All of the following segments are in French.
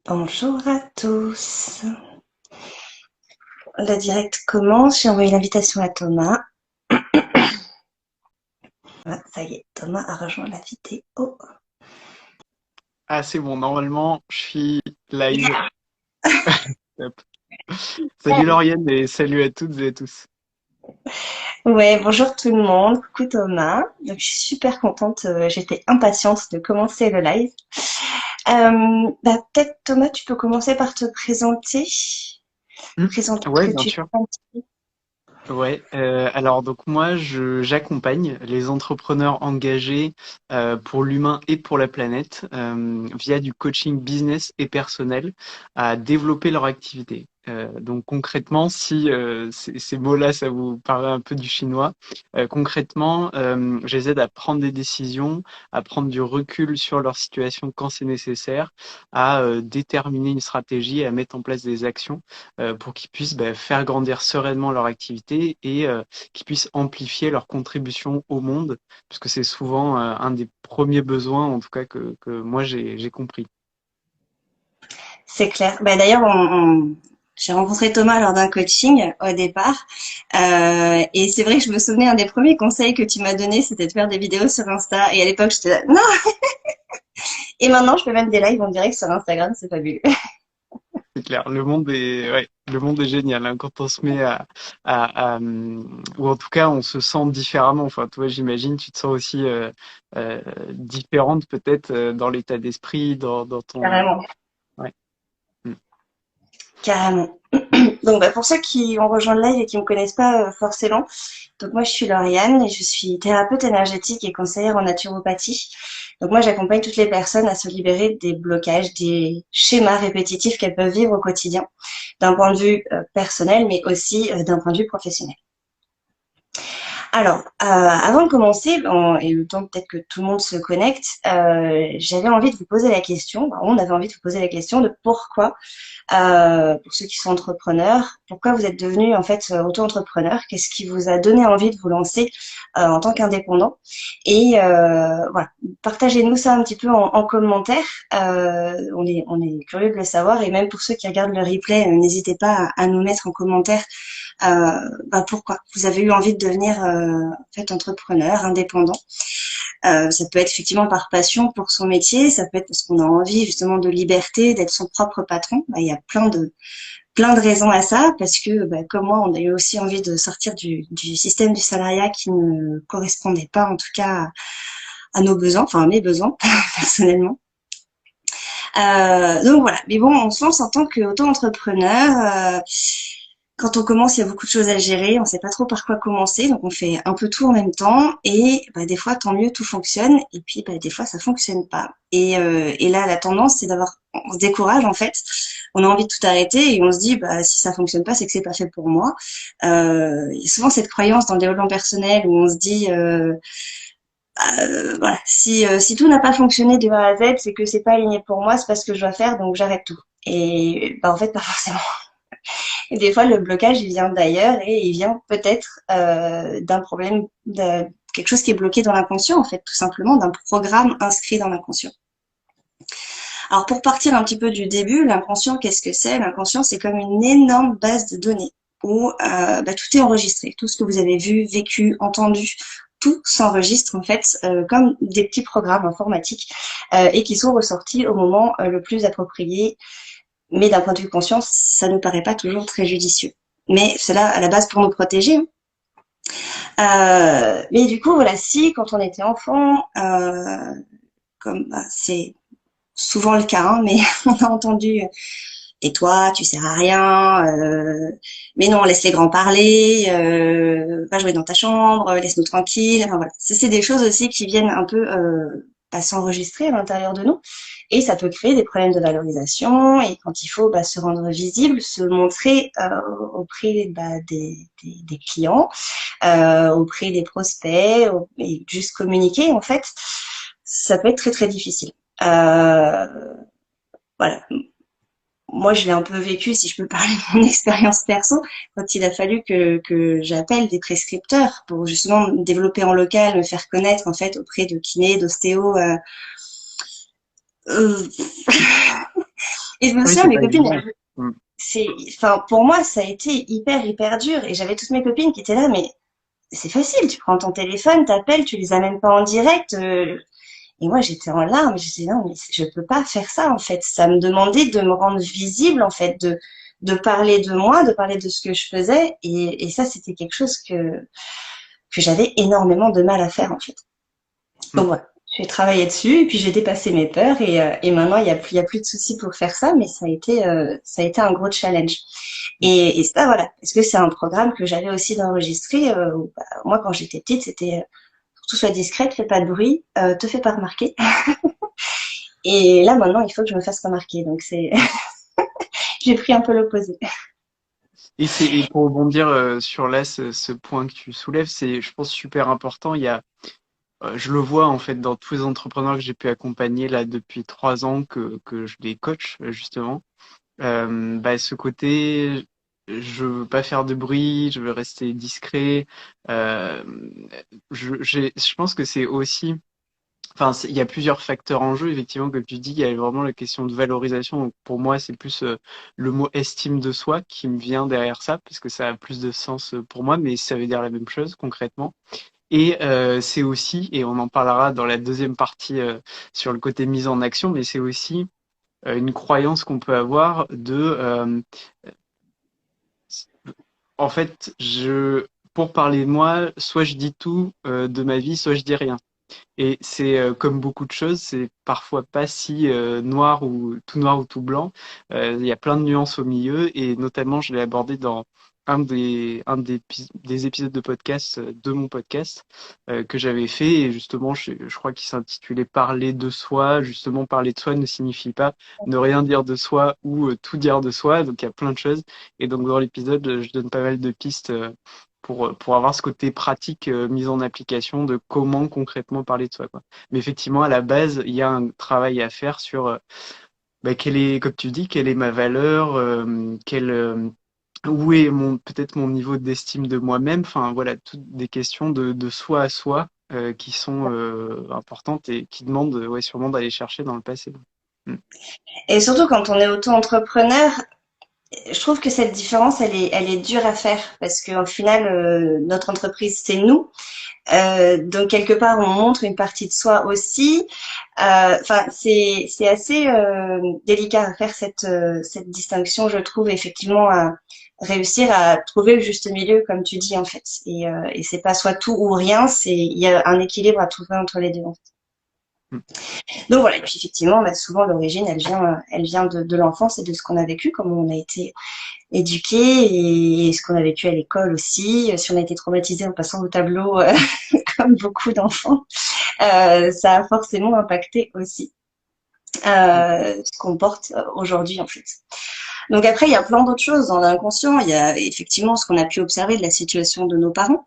Bonjour à tous. Le direct commence. J'ai envoyé l'invitation à Thomas. Voilà, ça y est, Thomas a rejoint la vidéo. Ah, c'est bon, normalement, je suis live. Hop. Salut Lauriane et salut à toutes et à tous. Ouais, bonjour tout le monde. Coucou Thomas. Donc, je suis super contente. J'étais impatiente de commencer le live. Peut-être Thomas, tu peux commencer par te présenter. Hmm. Présenter ce Ouais, que bien tu sûr. fais un petit peu. Ouais, alors donc moi j'accompagne les entrepreneurs engagés pour l'humain et pour la planète via du coaching business et personnel à développer leur activité. Donc concrètement, si ces mots-là ça vous parle un peu du chinois, concrètement je les aide à prendre des décisions, à prendre du recul sur leur situation quand c'est nécessaire, à déterminer une stratégie, à mettre en place des actions pour qu'ils puissent faire grandir sereinement leur activité et qu'ils puissent amplifier leur contribution au monde, puisque c'est souvent un des premiers besoins, en tout cas, que moi j'ai compris. C'est clair. D'ailleurs, j'ai rencontré Thomas lors d'un coaching au départ. Et c'est vrai que je me souvenais, un des premiers conseils que tu m'as donné, c'était de faire des vidéos sur Insta. Et à l'époque, j'étais là, non. Et maintenant, je fais même des lives en direct sur Instagram, c'est fabuleux. C'est clair, le monde est, ouais, le monde est génial hein, quand on se met ou en tout cas on se sent différemment. Enfin, toi, j'imagine, tu te sens aussi différente peut-être dans l'état d'esprit, dans ton, Carrément, ouais. Mm. carrément. Donc, pour ceux qui ont rejoint le live et qui me connaissent pas forcément, donc moi, je suis Lauriane et je suis thérapeute énergétique et conseillère en naturopathie. Donc moi, j'accompagne toutes les personnes à se libérer des blocages, des schémas répétitifs qu'elles peuvent vivre au quotidien, d'un point de vue personnel, mais aussi d'un point de vue professionnel. Alors, avant de commencer, et le temps peut-être que tout le monde se connecte, j'avais envie de vous poser la question, on avait envie de vous poser la question de pourquoi, pour ceux qui sont entrepreneurs, pourquoi vous êtes devenu en fait auto-entrepreneur, qu'est-ce qui vous a donné envie de vous lancer en tant qu'indépendant, et voilà, partagez-nous ça un petit peu en commentaire, on est curieux de le savoir, et même pour ceux qui regardent le replay, n'hésitez pas à nous mettre en commentaire pourquoi vous avez eu envie de devenir en fait entrepreneur, indépendant. Ça peut être effectivement par passion pour son métier, ça peut être parce qu'on a envie justement de liberté, d'être son propre patron. Il y a plein de raisons à ça, parce que comme moi, on a eu aussi envie de sortir du système du salariat qui ne correspondait pas en tout cas à nos besoins, enfin à mes besoins personnellement. Donc voilà, mais bon, on se lance en tant qu'auto-entrepreneur. Quand on commence, il y a beaucoup de choses à gérer, on ne sait pas trop par quoi commencer, donc on fait un peu tout en même temps. Et des fois, tant mieux, tout fonctionne. Et puis, des fois, ça fonctionne pas. Et là, la tendance, c'est on se décourage en fait. On a envie de tout arrêter et on se dit, si ça fonctionne pas, c'est que c'est pas fait pour moi. Il y a souvent cette croyance dans le développement personnel où on se dit, voilà, si tout n'a pas fonctionné de A à Z, c'est que c'est pas aligné pour moi, c'est pas ce que je dois faire, donc j'arrête tout. Et en fait, pas forcément. Et des fois, le blocage, il vient d'ailleurs et il vient peut-être d'un problème, de quelque chose qui est bloqué dans l'inconscient, en fait, tout simplement, d'un programme inscrit dans l'inconscient. Alors, pour partir un petit peu du début, l'inconscient, qu'est-ce que c'est? L'inconscient, c'est comme une énorme base de données où tout est enregistré. Tout ce que vous avez vu, vécu, entendu, tout s'enregistre en fait comme des petits programmes informatiques et qui sont ressortis au moment le plus approprié. Mais d'un point de vue conscience, ça ne paraît pas toujours très judicieux. Mais cela à la base pour nous protéger. Mais du coup, voilà, si quand on était enfant, comme c'est souvent le cas, mais on a entendu tais-toi, tu sers à rien, mais non, laisse les grands parler, va jouer dans ta chambre, laisse-nous tranquille. Enfin, voilà. C'est des choses aussi qui viennent un peu s'enregistrer à l'intérieur de nous et ça peut créer des problèmes de valorisation et quand il faut se rendre visible, se montrer auprès des clients, auprès des prospects et juste communiquer en fait, ça peut être très très difficile. Euh, voilà, moi, je l'ai un peu vécu, si je peux parler de mon expérience perso, quand il a fallu que j'appelle des prescripteurs pour justement me développer en local, me faire connaître en fait auprès de kinés, d'ostéos. Euh, Et je me Oui, souviens, c'est mes pas copines, évident. Mm. enfin, pour moi, ça a été hyper dur. Et j'avais toutes mes copines qui étaient là, mais c'est facile, tu prends ton téléphone, t'appelles, tu les amènes pas en direct. Et moi, j'étais en larmes. Je disais, non, mais je peux pas faire ça, en fait. Ça me demandait de me rendre visible, en fait, de parler de moi, de parler de ce que je faisais. Et ça, c'était quelque chose que j'avais énormément de mal à faire, en fait. Mm. Donc voilà, j'ai travaillé dessus et puis j'ai dépassé mes peurs et maintenant il y a plus de soucis pour faire ça, mais ça a été un gros challenge. Et ça voilà, parce que c'est un programme que j'avais aussi d'enregistrer. Moi quand j'étais petite, c'était surtout sois discrète, fais pas de bruit, te fais pas remarquer. Et là maintenant il faut que je me fasse remarquer, donc c'est Mm. j'ai pris un peu l'opposé. Et pour rebondir sur là ce point que tu soulèves, c'est je pense super important. Il y a je le vois en fait dans tous les entrepreneurs que j'ai pu accompagner là depuis 3 ans que je les coach justement. Bah, ce côté, je veux pas faire de bruit, je veux rester discret. Euh, je pense que c'est aussi, enfin, il y a plusieurs facteurs en jeu, effectivement, comme tu dis, il y a vraiment la question de valorisation. Donc, pour moi, c'est plus le mot estime de soi qui me vient derrière ça, parce que ça a plus de sens pour moi, mais ça veut dire la même chose concrètement. Et c'est aussi, et on en parlera dans la deuxième partie sur le côté mise en action, mais c'est aussi une croyance qu'on peut avoir de en fait pour parler de moi, soit je dis tout de ma vie, soit je dis rien. Et c'est comme beaucoup de choses, c'est parfois pas si noir ou tout blanc. Il y a plein de nuances au milieu et notamment je l'ai abordé dans des épisodes de podcast de mon podcast que j'avais fait et justement je crois qu'il s'intitulait Parler de soi. Justement, parler de soi ne signifie pas ne rien dire de soi ou tout dire de soi. Donc il y a plein de choses et donc dans l'épisode je donne pas mal de pistes pour avoir ce côté pratique mise en application de comment concrètement parler de soi, quoi. Mais effectivement, à la base, il y a un travail à faire sur bah, quelle est, comme tu dis, quelle est ma valeur, où est peut-être mon niveau d'estime de moi-même. Enfin, voilà, toutes des questions de soi à soi qui sont importantes et qui demandent ouais, sûrement d'aller chercher dans le passé. Mm. Et surtout quand on est auto-entrepreneur, je trouve que cette différence, elle est dure à faire parce qu'au final, notre entreprise, c'est nous. Donc quelque part, on montre une partie de soi aussi. Enfin, c'est assez délicat à faire cette distinction, je trouve, effectivement, à réussir à trouver le juste milieu, comme tu dis en fait. Et c'est pas soit tout ou rien, c'est il y a un équilibre à trouver entre les deux. En fait. Mm. Donc voilà, et puis effectivement, bah, souvent l'origine, elle vient de l'enfance et de ce qu'on a vécu, comment on a été éduqué et ce qu'on a vécu à l'école aussi. Si on a été traumatisé en passant au tableau, comme beaucoup d'enfants, ça a forcément impacté aussi ce qu'on porte aujourd'hui en fait. Donc après, il y a plein d'autres choses dans l'inconscient. Il y a effectivement ce qu'on a pu observer de la situation de nos parents.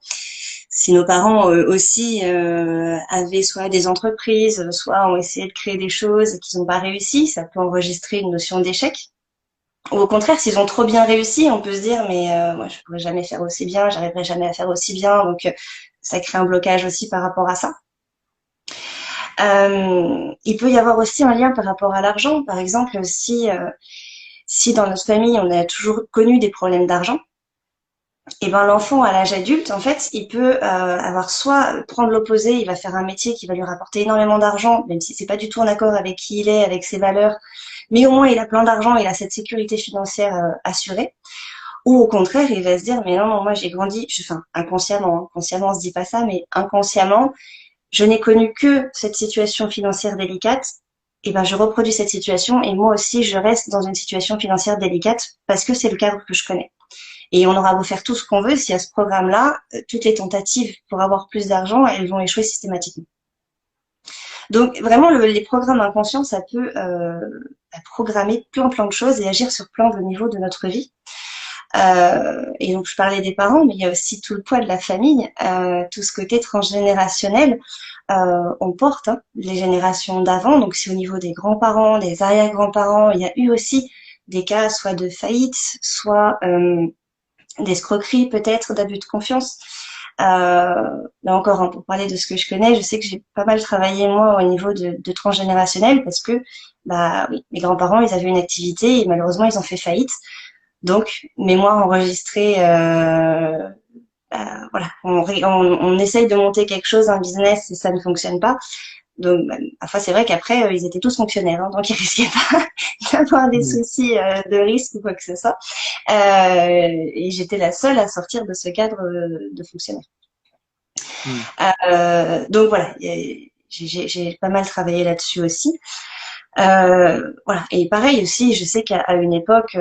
Si nos parents aussi avaient soit des entreprises, soit ont essayé de créer des choses et qu'ils n'ont pas réussi, ça peut enregistrer une notion d'échec. Ou au contraire, s'ils ont trop bien réussi, on peut se dire mais moi je pourrais jamais faire aussi bien, j'arriverai jamais à faire aussi bien, donc ça crée un blocage aussi par rapport à ça. Il peut y avoir aussi un lien par rapport à l'argent, par exemple si dans notre famille on a toujours connu des problèmes d'argent, et ben l'enfant à l'âge adulte en fait il peut avoir soit prendre l'opposé, il va faire un métier qui va lui rapporter énormément d'argent, même si c'est pas du tout en accord avec qui il est, avec ses valeurs, mais au moins il a plein d'argent, il a cette sécurité financière assurée. Ou au contraire, il va se dire, mais non, non, moi j'ai grandi, enfin inconsciemment, hein, consciemment on se dit pas ça, mais inconsciemment, je n'ai connu que cette situation financière délicate, et ben je reproduis cette situation et moi aussi je reste dans une situation financière délicate parce que c'est le cadre que je connais. Et on aura beau faire tout ce qu'on veut, si à ce programme-là, toutes les tentatives pour avoir plus d'argent, elles vont échouer systématiquement. Donc vraiment, les programmes inconscients, ça peut programmer plein de choses et agir sur plein de niveaux de notre vie. Et donc je parlais des parents, mais il y a aussi tout le poids de la famille, tout ce côté transgénérationnel. On porte hein, les générations d'avant, donc c'est au niveau des grands-parents, des arrière-grands-parents, il y a eu aussi des cas soit de faillite, soit d'escroquerie peut-être, d'abus de confiance. Là encore, hein, pour parler de ce que je connais, je sais que j'ai pas mal travaillé moi au niveau de transgénérationnel parce que Bah oui, mes grands-parents, ils avaient une activité et malheureusement, ils ont fait faillite. Donc, mémoire enregistrée, voilà, on essaye de monter quelque chose, un business, et ça ne fonctionne pas. Donc, bah, parfois, c'est vrai qu'après, ils étaient tous fonctionnaires, hein, donc ils risquaient pas d'avoir des Mm. soucis de risque ou quoi que ce soit. Et j'étais la seule à sortir de ce cadre de fonctionnaire. Mm. Donc voilà, j'ai pas mal travaillé là-dessus aussi. Voilà. Et pareil aussi, je sais qu'à une époque,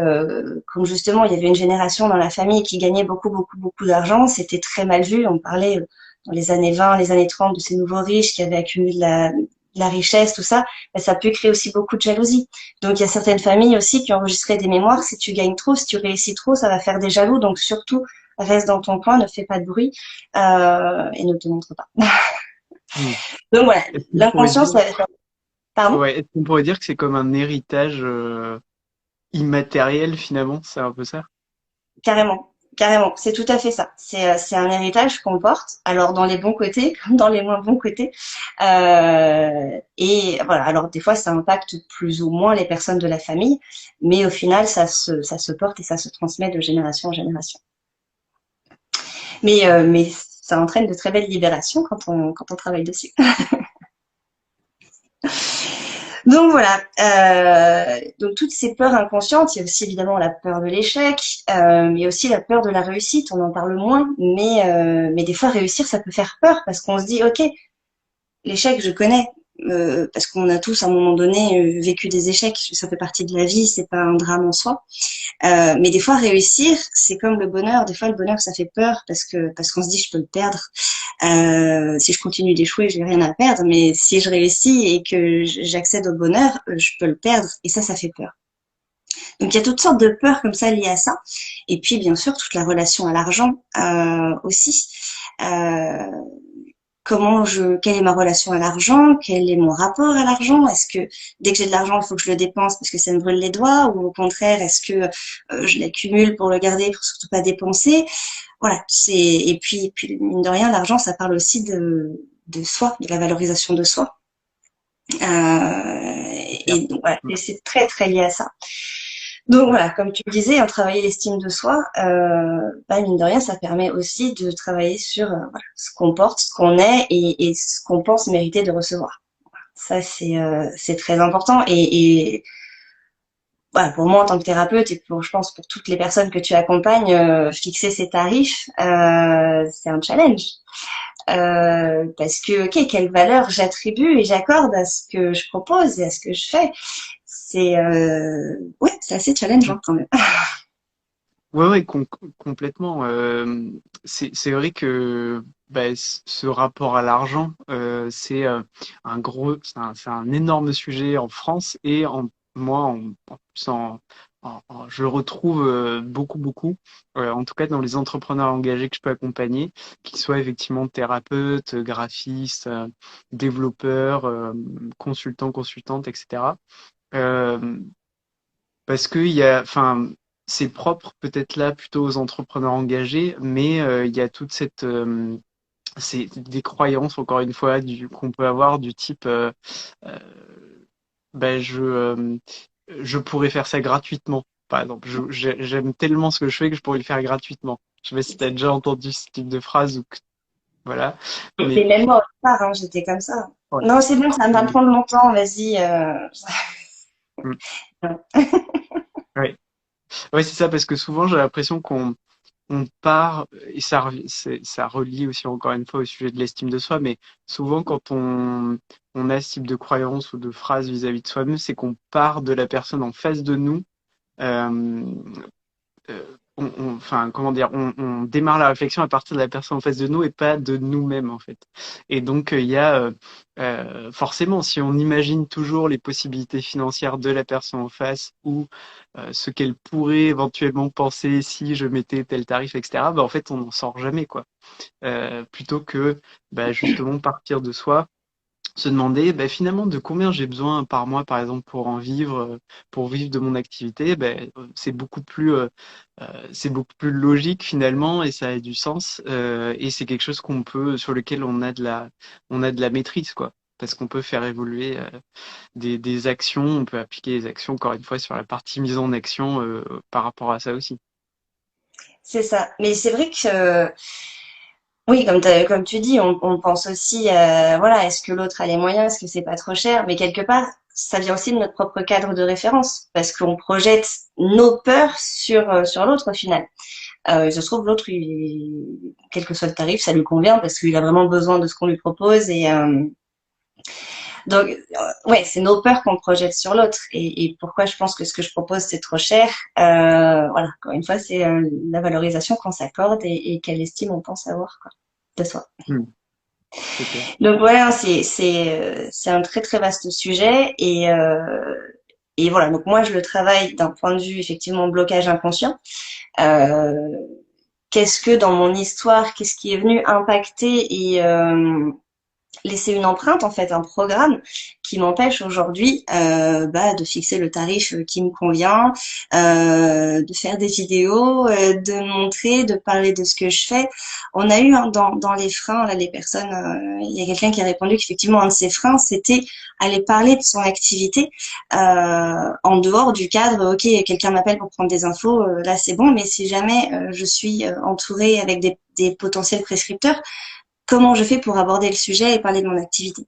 quand justement il y avait une génération dans la famille qui gagnait beaucoup, beaucoup, beaucoup d'argent, c'était très mal vu. On parlait dans les années 20, les années 30 de ces nouveaux riches qui avaient accumulé de la richesse, tout ça. Ben, ça peut créer aussi beaucoup de jalousie. Donc il y a certaines familles aussi qui ont enregistré des mémoires. Si tu gagnes trop, si tu réussis trop, ça va faire des jaloux. Donc surtout, reste dans ton coin, ne fais pas de bruit et ne te montre pas. Mm. Donc voilà, Est-ce qu'on pourrait l'inconscient, dire, ça... Pardon? ouais, est-ce qu'on pourrait dire que c'est comme un héritage immatériel finalement, c'est un peu ça? Carrément, carrément, c'est tout à fait ça. C'est un héritage qu'on porte, alors dans les bons côtés comme dans les moins bons côtés. Et voilà, alors des fois ça impacte plus ou moins les personnes de la famille, mais au final ça se porte et ça se transmet de génération en génération. Mais ça entraîne de très belles libérations quand on travaille dessus. Donc voilà, donc toutes ces peurs inconscientes, il y a aussi évidemment la peur de l'échec, mais aussi la peur de la réussite, on en parle moins, mais des fois réussir ça peut faire peur parce qu'on se dit ok, l'échec je connais, parce qu'on a tous à un moment donné vécu des échecs, ça fait partie de la vie, c'est pas un drame en soi. Mais des fois réussir, c'est comme le bonheur. Des fois le bonheur ça fait peur parce qu'on se dit je peux le perdre. Si je continue d'échouer, j'ai rien à perdre. Mais si je réussis et que j'accède au bonheur, je peux le perdre. Et ça fait peur. Donc il y a toutes sortes de peurs comme ça liées à ça. Et puis bien sûr toute la relation à l'argent aussi. Euh, quelle est ma relation à l'argent, quel est mon rapport à l'argent, est-ce que dès que j'ai de l'argent, il faut que je le dépense parce que ça me brûle les doigts, ou au contraire, est-ce que je l'accumule pour le garder, pour surtout pas dépenser. Voilà, et puis mine de rien, l'argent, ça parle aussi de soi, de la valorisation de soi. Claire. Et donc voilà, Mm. et c'est très très lié à ça. Donc voilà, comme tu le disais, travailler l'estime de soi, bah, mine de rien, ça permet aussi de travailler sur voilà, ce qu'on porte, ce qu'on est et ce qu'on pense mériter de recevoir. Ça, c'est très important. Et voilà, pour moi, en tant que thérapeute, et je pense pour toutes les personnes que tu accompagnes, fixer ses tarifs, c'est un challenge. Parce que, ok, quelle valeur j'attribue et j'accorde à ce que je propose et à ce que je fais. Ouais, c'est assez challengeant quand même. Ouais, ouais, complètement. C'est vrai que bah, ce rapport à l'argent, c'est un énorme sujet en France et moi, en plus, je le retrouve beaucoup, beaucoup. En tout cas, dans les entrepreneurs engagés que je peux accompagner, qu'ils soient effectivement thérapeutes, graphistes, développeurs, consultants, consultantes, etc. Euh, Parce que enfin, c'est propre peut-être là plutôt aux entrepreneurs engagés, mais il y a toute c'est des croyances encore une fois qu'on peut avoir du type, euh, ben je pourrais faire ça gratuitement. Par exemple, j'aime tellement ce que je fais que je pourrais le faire gratuitement. Je sais pas si tu as déjà entendu ce type de phrase voilà, Et mais même moi, au départ, hein, j'étais comme ça. ouais. Non, c'est bon, ça va me Mm, prendre longtemps, vas-y. mm, ouais. Ouais, c'est ça parce que souvent j'ai l'impression qu'on part, et ça relie aussi encore une fois au sujet de l'estime de soi, mais souvent quand on a ce type de croyance ou de phrase vis-à-vis de soi-même, c'est qu'on part de la personne en face de nous. euh, enfin, comment dire, on démarre la réflexion à partir de la personne en face de nous et pas de nous-mêmes en fait. Et donc il y a forcément, si on imagine toujours les possibilités financières de la personne en face ou ce qu'elle pourrait éventuellement penser si je mettais tel tarif, etc. Bah, en fait, on n'en sort jamais quoi. Plutôt que bah, justement partir de soi, se demander bah, finalement de combien j'ai besoin par mois, par exemple, pour vivre de mon activité, c'est beaucoup plus logique finalement et ça a du sens et c'est quelque chose sur lequel on a de la maîtrise quoi. parce qu'on peut faire évoluer des actions, on peut appliquer des actions, encore une fois, sur la partie mise en action par rapport à ça aussi. C'est ça. Mais c'est vrai que oui, comme tu dis, on pense aussi, voilà, est-ce que l'autre a les moyens, est-ce que c'est pas trop cher? Mais quelque part, ça vient aussi de notre propre cadre de référence, parce qu'on projette nos peurs sur l'autre au final. Il se trouve l'autre, quel que soit le tarif, ça lui convient parce qu'il a vraiment besoin de ce qu'on lui propose et donc ouais, c'est nos peurs qu'on projette sur l'autre et pourquoi je pense que ce que je propose c'est trop cher. Voilà, encore une fois, c'est la valorisation qu'on s'accorde et quelle estime on pense avoir quoi de soi. Hmm, c'est clair. Donc voilà, c'est un très très vaste sujet et voilà. Donc moi je le travaille d'un point de vue effectivement blocage inconscient. Euh, Qu'est-ce que dans mon histoire, qu'est-ce qui est venu impacter et laisser une empreinte en fait, un programme qui m'empêche aujourd'hui de fixer le tarif qui me convient, de faire des vidéos, de montrer, de parler de ce que je fais. On a eu dans les freins là, les personnes, il y a quelqu'un qui a répondu qu'effectivement un de ses freins c'était aller parler de son activité en dehors du cadre. Ok, quelqu'un m'appelle pour prendre des infos, là c'est bon, mais si jamais je suis entourée avec des potentiels prescripteurs, comment je fais pour aborder le sujet et parler de mon activité.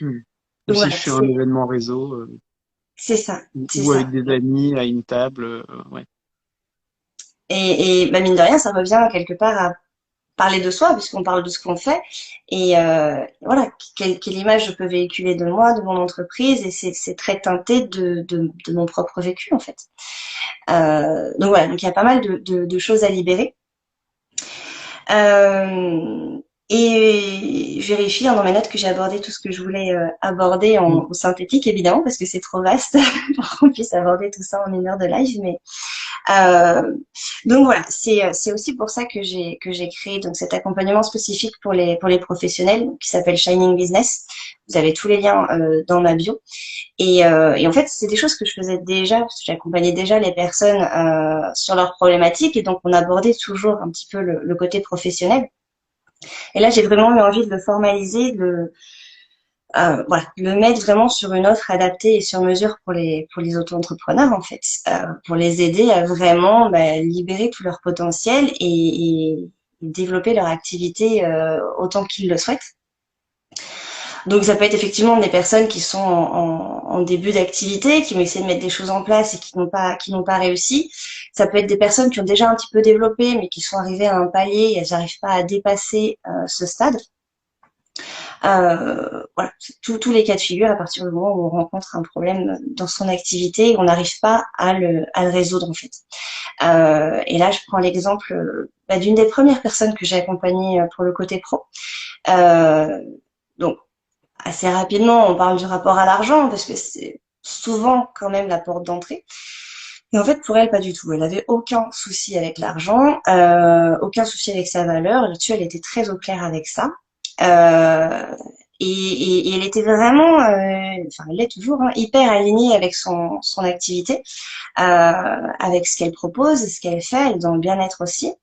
Hmm. Ou Donc si voilà, je fais un événement réseau c'est ça, c'est ou ça. avec des amis à une table, ouais. Et bah, mine de rien, ça revient quelque part à parler de soi, puisqu'on parle de ce qu'on fait. Et voilà, quelle image je peux véhiculer de moi, de mon entreprise, et c'est très teinté de mon propre vécu, en fait. Donc voilà, donc il y a pas mal de choses à libérer. Euh, et je vérifie dans mes notes que j'ai abordé tout ce que je voulais aborder Hmm. en synthétique, évidemment, parce que c'est trop vaste pour qu'on puisse aborder tout ça en 1 heure de live. Mais donc voilà, c'est aussi pour ça que j'ai créé donc cet accompagnement spécifique pour les professionnels qui s'appelle Shining Business. Vous avez tous les liens dans ma bio. Et en fait, c'est des choses que je faisais déjà, parce que j'accompagnais déjà les personnes sur leurs problématiques, et donc on abordait toujours un petit peu le côté professionnel. Et là, j'ai vraiment eu envie de le formaliser, voilà, de le mettre vraiment sur une offre adaptée et sur mesure pour les auto-entrepreneurs en fait, pour les aider à vraiment libérer tout leur potentiel et développer leur activité autant qu'ils le souhaitent. Donc ça peut être effectivement des personnes qui sont en début d'activité, qui vont essayer de mettre des choses en place et qui n'ont pas réussi. Ça peut être des personnes qui ont déjà un petit peu développé, mais qui sont arrivées à un palier et elles n'arrivent pas à dépasser ce stade. Voilà, tous les cas de figure à partir du moment où on rencontre un problème dans son activité et on n'arrive pas à le résoudre en fait. Et là, je prends l'exemple d'une des premières personnes que j'ai accompagnées pour le côté pro. Euh, donc assez rapidement, on parle du rapport à l'argent parce que c'est souvent quand même la porte d'entrée. Et en fait, pour elle, pas du tout. Elle avait aucun souci avec l'argent, aucun souci avec sa valeur. Là-dessus, elle était très au clair avec ça. Euh, et elle était vraiment, enfin, elle l'est toujours, hein, hyper alignée avec son activité, avec ce qu'elle propose, ce qu'elle fait, et dans le bien-être aussi.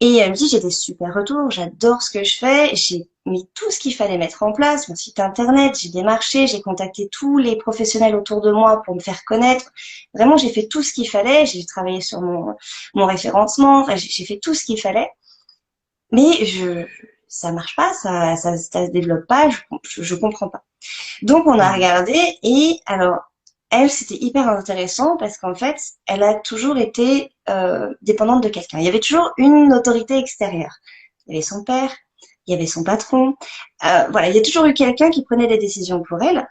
Et elle me dit, j'ai des super retours, j'adore ce que je fais, j'ai mis tout ce qu'il fallait mettre en place, mon site internet, j'ai démarché, j'ai contacté tous les professionnels autour de moi pour me faire connaître. Vraiment, j'ai fait tout ce qu'il fallait, j'ai travaillé sur mon référencement, enfin, j'ai fait tout ce qu'il fallait. Mais ça marche pas, ça se développe pas, je comprends pas. Donc on a Hmm. regardé et alors elle c'était hyper intéressant parce qu'en fait elle a toujours été dépendante de quelqu'un. Il y avait toujours une autorité extérieure. Il y avait son père, il y avait son patron. Voilà, il y a toujours eu quelqu'un qui prenait des décisions pour elle.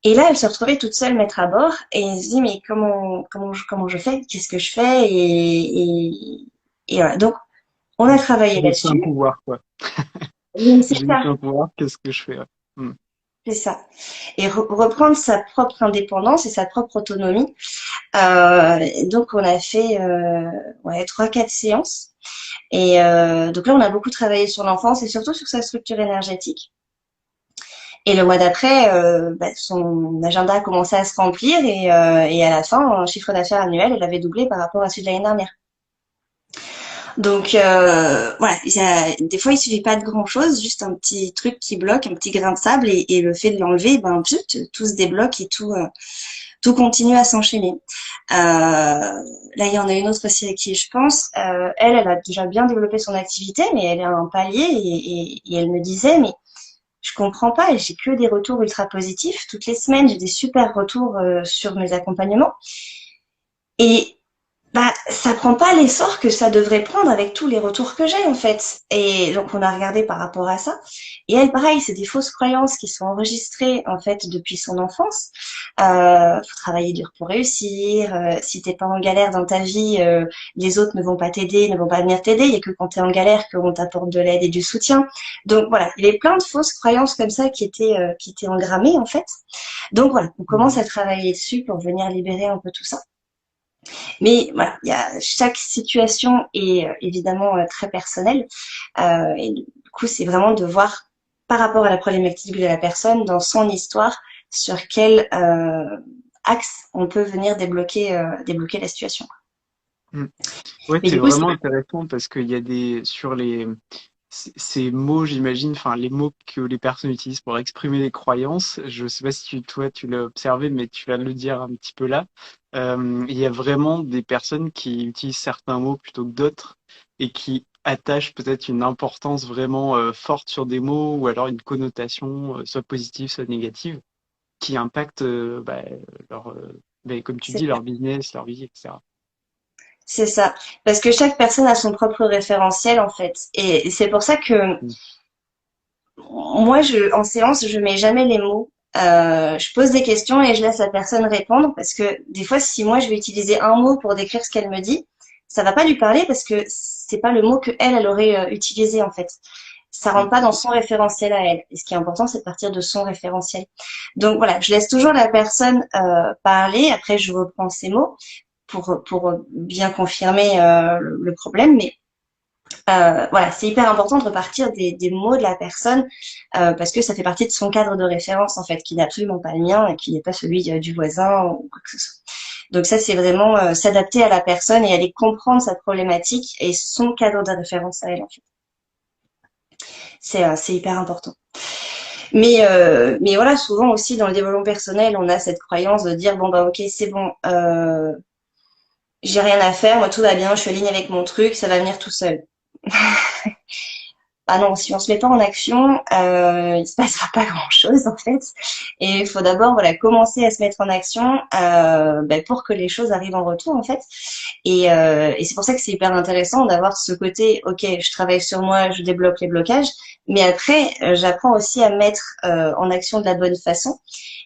Et là, elle se retrouvait toute seule, mettre à bord, et elle se dit mais comment je fais, qu'est-ce que je fais et voilà. Donc on a travaillé J'ai plus un là-dessus. pouvoir, quoi. Oui, c'est J'ai plus ça. un pouvoir, qu'est-ce que je fais? Ouais. Hmm. C'est ça. Et reprendre sa propre indépendance et sa propre autonomie. Donc on a fait ouais, 3-4 séances. Et donc là, on a beaucoup travaillé sur l'enfance et surtout sur sa structure énergétique. Et le mois d'après, son agenda a commencé à se remplir et à la fin, en chiffre d'affaires annuel, elle avait doublé par rapport à celui de l'année dernière. Donc voilà, des fois il suffit pas de grand-chose, juste un petit truc qui bloque, un petit grain de sable et le fait de l'enlever, ben tout se débloque et tout continue à s'enchaîner. Là, il y en a une autre aussi à qui je pense. Elle a déjà bien développé son activité, mais elle est à un palier et elle me disait, mais je comprends pas, et j'ai que des retours ultra positifs. Toutes les semaines, j'ai des super retours sur mes accompagnements. Et bah, ça prend pas l'essor que ça devrait prendre avec tous les retours que j'ai en fait. Et donc on a regardé par rapport à ça. Et elle, pareil, c'est des fausses croyances qui sont enregistrées en fait depuis son enfance. Faut travailler dur pour réussir. Si t'es pas en galère dans ta vie, les autres ne vont pas t'aider, ne vont pas venir t'aider. Il y a que quand t'es en galère qu'on t'apporte de l'aide et du soutien. Donc voilà, il y avait plein de fausses croyances comme ça qui étaient engrammées en fait. Donc voilà, on commence à travailler dessus pour venir libérer un peu tout ça. Mais voilà, chaque situation est évidemment très personnelle. Et du coup, c'est vraiment de voir par rapport à la problématique de la personne, dans son histoire, sur quel axe on peut venir débloquer la situation. Mm. Ouais, Mais c'est du coup, vraiment intéressant parce qu'il y a sur ces mots, j'imagine, enfin, les mots que les personnes utilisent pour exprimer les croyances. Je sais pas si toi, tu l'as observé, mais tu vas le dire un petit peu là. Il y a vraiment des personnes qui utilisent certains mots plutôt que d'autres et qui attachent peut-être une importance vraiment forte sur des mots ou alors une connotation, soit positive, soit négative, qui impacte, comme tu dis, c'est leur business, leur vie, etc. c'est ça. Parce que chaque personne a son propre référentiel, en fait. Et c'est pour ça que Mm. moi, en séance, je mets jamais les mots. Je pose des questions et je laisse la personne répondre parce que des fois, si moi je vais utiliser un mot pour décrire ce qu'elle me dit, ça va pas lui parler parce que c'est pas le mot que elle aurait utilisé en fait. Ça rentre Mm. pas dans son référentiel à elle. Et ce qui est important, c'est de partir de son référentiel. Donc voilà, je laisse toujours la personne parler. Après, je reprends ses mots pour bien confirmer le problème, mais voilà, c'est hyper important de repartir des mots de la personne parce que ça fait partie de son cadre de référence en fait, qui n'est absolument pas le mien et qui n'est pas celui du voisin ou quoi que ce soit. Donc ça, c'est vraiment s'adapter à la personne et aller comprendre sa problématique et son cadre de référence à elle en fait. C'est hyper important. Mais voilà, souvent aussi dans le développement personnel, on a cette croyance de dire bon bah ok c'est bon, j'ai rien à faire, moi tout va bien, je suis alignée avec mon truc, ça va venir tout seul. Ah non, si on se met pas en action, il se passera pas grand-chose en fait. Et il faut d'abord voilà commencer à se mettre en action pour que les choses arrivent en retour en fait. Et c'est pour ça que c'est hyper intéressant d'avoir ce côté, ok, je travaille sur moi, je débloque les blocages, mais après j'apprends aussi à mettre en action de la bonne façon.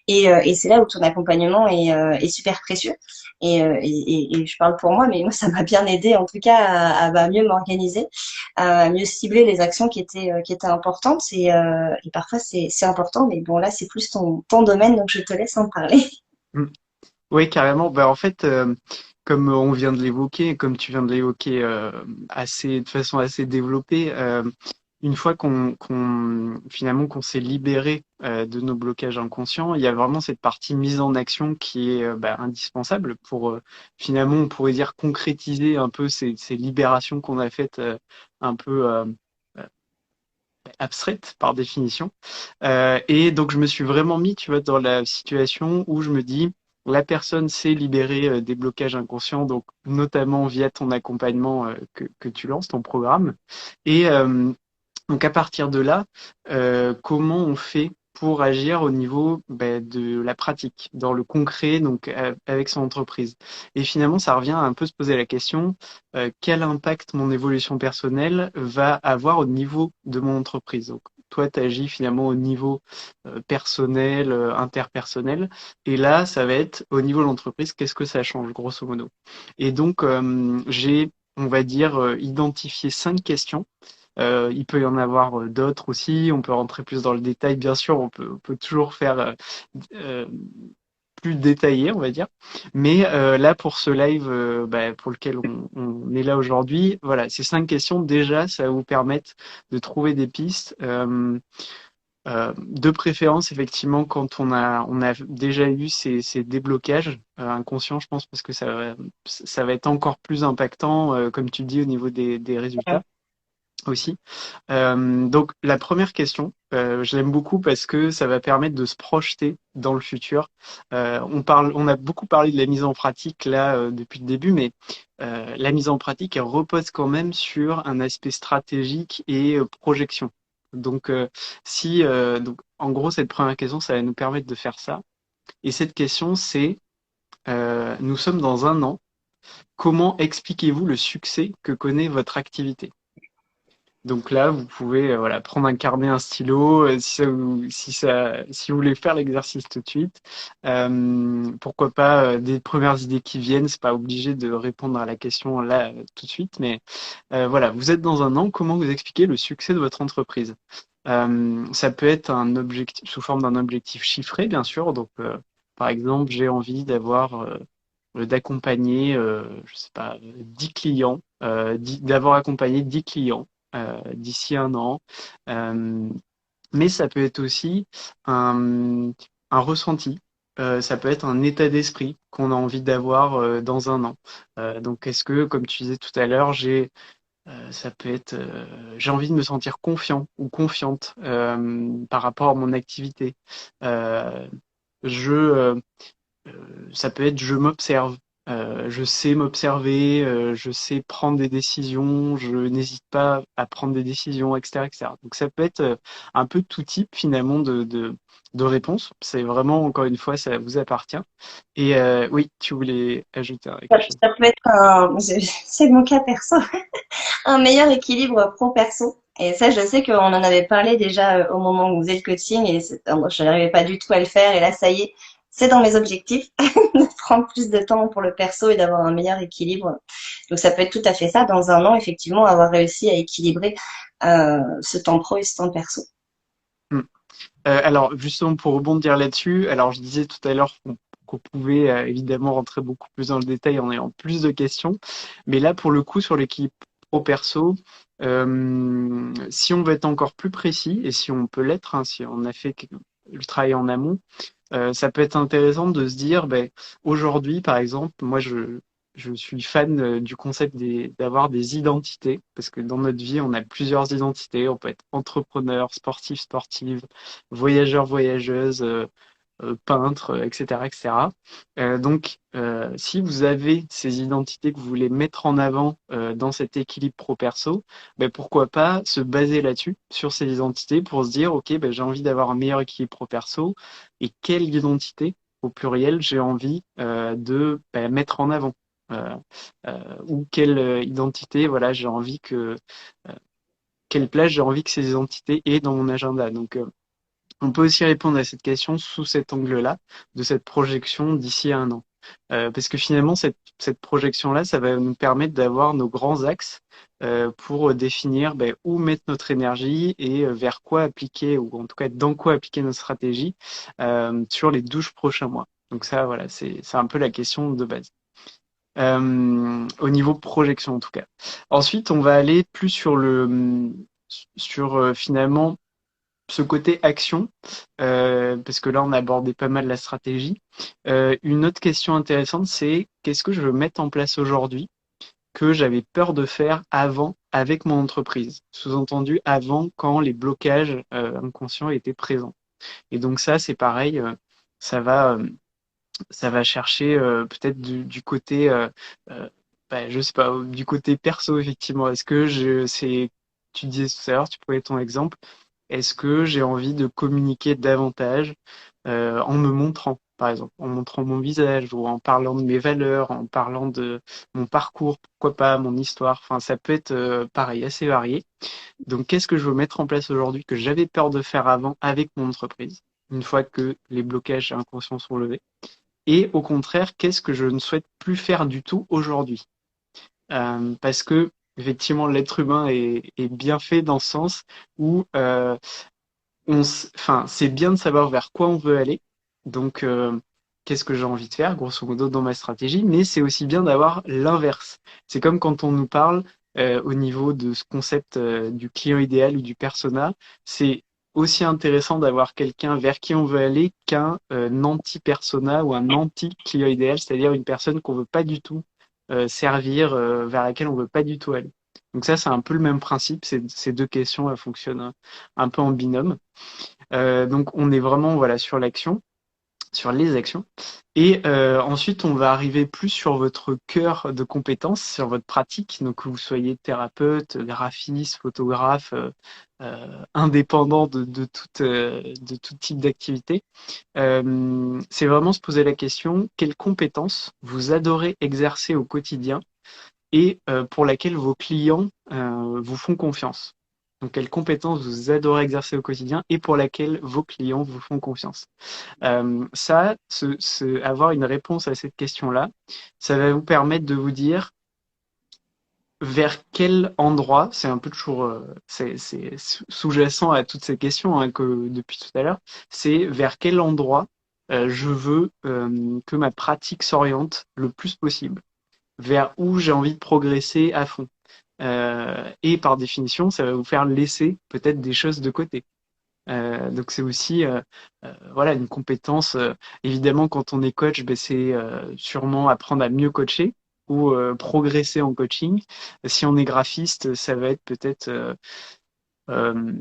Et c'est là où ton accompagnement est super précieux. Et je parle pour moi, mais moi, ça m'a bien aidé en tout cas à mieux m'organiser, à mieux cibler les actions qui étaient importantes. Et parfois, c'est important, mais bon, là, c'est plus ton domaine, donc je te laisse en parler. Mm. Oui, carrément. Bah, en fait, comme on vient de l'évoquer, comme tu viens de l'évoquer de façon assez développée, une fois finalement qu'on s'est libéré de nos blocages inconscients, il y a vraiment cette partie mise en action qui est indispensable pour finalement, on pourrait dire concrétiser un peu ces libérations qu'on a faites un peu abstraites par définition. Et donc, je me suis vraiment mis, tu vois, dans la situation où je me dis, la personne s'est libérée des blocages inconscients, donc notamment via ton accompagnement que tu lances, ton programme. Et donc, à partir de là, comment on fait pour agir au niveau de la pratique, dans le concret, donc avec son entreprise. Et finalement, ça revient à un peu se poser la question, quel impact mon évolution personnelle va avoir au niveau de mon entreprise. Donc, toi, tu agis finalement au niveau personnel, interpersonnel, et là, ça va être au niveau de l'entreprise, qu'est-ce que ça change, grosso modo. Et donc, j'ai, on va dire, identifié 5 questions. Il peut y en avoir d'autres aussi. On peut rentrer plus dans le détail, bien sûr. On peut toujours faire euh, plus détaillé, on va dire. Mais là, pour ce live pour lequel on est là aujourd'hui, voilà, ces 5 questions, déjà, ça va vous permettre de trouver des pistes. De préférence, effectivement, quand on a déjà eu ces déblocages inconscients, je pense, parce que ça va être encore plus impactant, comme tu dis, au niveau des résultats aussi. Donc la première question, je l'aime beaucoup parce que ça va permettre de se projeter dans le futur. On a beaucoup parlé de la mise en pratique là depuis le début, mais la mise en pratique, elle repose quand même sur un aspect stratégique et projection. Donc donc en gros cette première question, ça va nous permettre de faire ça. Et cette question, c'est nous sommes dans un an. Comment expliquez-vous le succès que connaît votre activité? Donc là, vous pouvez voilà, prendre un carnet, un stylo, si vous voulez faire l'exercice tout de suite. Pourquoi pas des premières idées qui viennent, c'est pas obligé de répondre à la question là tout de suite, mais voilà, vous êtes dans un an, comment vous expliquez le succès de votre entreprise? Ça peut être un objectif sous forme d'un objectif chiffré, bien sûr. Donc, par exemple, j'ai envie d'accompagner, je sais pas, 10 clients, d'avoir accompagné 10 clients d'ici un an. Euh, mais ça peut être aussi un ressenti. Ça peut être un état d'esprit qu'on a envie d'avoir dans un an. Donc, est-ce que, comme tu disais tout à l'heure, ça peut être, j'ai envie de me sentir confiant ou confiante par rapport à mon activité. Euh, je, euh, Ça peut être je m'observe. Je sais m'observer, je sais prendre des décisions, je n'hésite pas à prendre des décisions, etc., etc. Donc ça peut être un peu tout type finalement de réponse. C'est vraiment, encore une fois, ça vous appartient. Et oui, tu voulais ajouter quelque chose. Ça peut être c'est mon cas perso, un meilleur équilibre pro-perso. Et ça, je sais qu'on en avait parlé déjà au moment où vous faisiez le coaching et moi, je n'arrivais pas du tout à le faire. Et là, ça y est, c'est dans mes objectifs de prendre plus de temps pour le perso et d'avoir un meilleur équilibre. Donc, ça peut être tout à fait ça. Dans un an, effectivement, avoir réussi à équilibrer ce temps pro et ce temps perso. Mm. Alors, justement, pour rebondir là-dessus, alors je disais tout à l'heure qu'on pouvait évidemment rentrer beaucoup plus dans le détail en ayant plus de questions, mais là, pour le coup, sur l'équipe pro-perso, si on veut être encore plus précis, et si on peut l'être, hein, si on a fait le travail en amont, ça peut être intéressant de se dire, ben, aujourd'hui, par exemple, je suis fan du concept d'avoir des identités, parce que dans notre vie, on a plusieurs identités. On peut être entrepreneur, sportif, sportive, voyageur, voyageuse, peintre, etc., etc. Donc, si vous avez ces identités que vous voulez mettre en avant dans cet équilibre pro-perso, ben pourquoi pas se baser là-dessus, sur ces identités, pour se dire, OK, ben, j'ai envie d'avoir un meilleur équilibre pro-perso, et quelle identité, au pluriel, j'ai envie de ben, mettre en avant. Euh, ou quelle identité, voilà, j'ai envie euh, quelle place j'ai envie que ces identités aient dans mon agenda. Donc, on peut aussi répondre à cette question sous cet angle-là, de cette projection d'ici à un an. Parce que finalement, cette projection-là, ça va nous permettre d'avoir nos grands axes pour définir ben, où mettre notre énergie et vers quoi appliquer, ou en tout cas dans quoi appliquer notre stratégie sur les 12 prochains mois. Donc ça, voilà, c'est un peu la question de base. Au niveau projection en tout cas. Ensuite, on va aller plus sur finalement ce côté action, parce que là, on a abordé pas mal la stratégie. Une autre question intéressante, c'est qu'est-ce que je veux mettre en place aujourd'hui que j'avais peur de faire avant avec mon entreprise? Sous-entendu, avant, quand les blocages inconscients étaient présents. Et donc ça, c'est pareil, ça va, euh, ça va chercher peut-être du côté, je sais pas, du côté perso, effectivement. Tu disais tout à l'heure, tu prenais ton exemple, est-ce que j'ai envie de communiquer davantage en me montrant, par exemple, en montrant mon visage ou en parlant de mes valeurs, en parlant de mon parcours, pourquoi pas, mon histoire. Enfin, ça peut être pareil, assez varié. Donc, qu'est-ce que je veux mettre en place aujourd'hui que j'avais peur de faire avant avec mon entreprise, une fois que les blocages inconscients sont levés? Et au contraire, qu'est-ce que je ne souhaite plus faire du tout aujourd'hui? Parce que effectivement, l'être humain est bien fait dans ce sens où enfin, c'est bien de savoir vers quoi on veut aller. Donc, qu'est-ce que j'ai envie de faire, grosso modo, dans ma stratégie, mais c'est aussi bien d'avoir l'inverse. C'est comme quand on nous parle au niveau de ce concept du client idéal ou du persona, c'est aussi intéressant d'avoir quelqu'un vers qui on veut aller qu'un anti-persona ou un anti-client idéal, c'est-à-dire une personne qu'on veut pas du tout servir, vers laquelle on veut pas du tout aller. Donc ça, c'est un peu le même principe. Ces deux questions, elles fonctionnent un peu en binôme. Donc on est vraiment voilà sur l'action, sur les actions. Et ensuite, on va arriver plus sur votre cœur de compétences, sur votre pratique. Donc, que vous soyez thérapeute, graphiste, photographe, indépendant de tout type d'activité. C'est vraiment se poser la question, quelles compétences vous adorez exercer au quotidien et pour laquelle vos clients vous font confiance. Donc, quelles compétences vous adorez exercer au quotidien et pour laquelle vos clients vous font confiance. Avoir une réponse à cette question-là, ça va vous permettre de vous dire vers quel endroit, c'est un peu toujours c'est sous-jacent à toutes ces questions hein, que depuis tout à l'heure, c'est vers quel endroit je veux que ma pratique s'oriente le plus possible, vers où j'ai envie de progresser à fond. Et par définition, ça va vous faire laisser peut-être des choses de côté. Donc c'est aussi voilà une compétence. Évidemment, quand on est coach, ben, c'est sûrement apprendre à mieux coacher ou progresser en coaching. Si on est graphiste, ça va être euh,